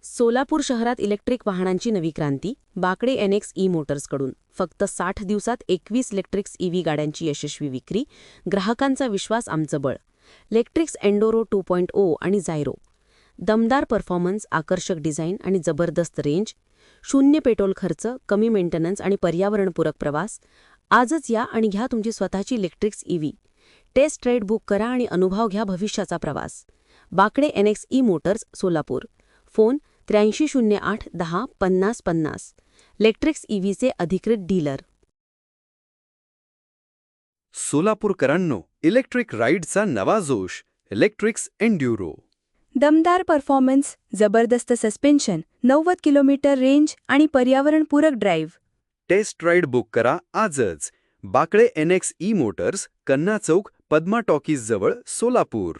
सोलापूर शहरात इलेक्ट्रिक वाहनांची नवी क्रांती बाकडे एनएक्स ई मोटर्सकडून फक्त 60 दिवसात 21 इलेक्ट्रिक्स ईव्ही गाड्यांची यशस्वी विक्री. ग्राहकांचा विश्वास आमचं बळ. इलेक्ट्रिक्स एंडोरो 2.0 आणि झायरो. दमदार परफॉर्मन्स, आकर्षक डिझाईन आणि जबरदस्त रेंज. शून्य पेट्रोल खर्च, कमी मेंटेनन्स आणि पर्यावरणपूरक प्रवास. आजच या आणि घ्या तुमची स्वतःची Electrix EV. Test ride book करा आणि अनुभव घ्या भविष्याचा प्रवास. Bakade NX E motors, Solapur. Phone 8308 10 50 50. Electrix ईव्हीचे अधिकृत डीलर. सोलापूरकरांनो, इलेक्ट्रिक राईडचा नवा जोश. Electrix Enduro. दमदार परफॉर्मन्स, जबरदस्त सस्पेन्शन, 90 किलोमीटर रेंज आणि पर्यावरणपूरक ड्राईव्ह. टेस्ट राईड बुक करा आजच. बाकडे एनएक्स ई मोटर्स, कन्ना चौक, पद्मा टॉकीज जवळ, सोलापूर.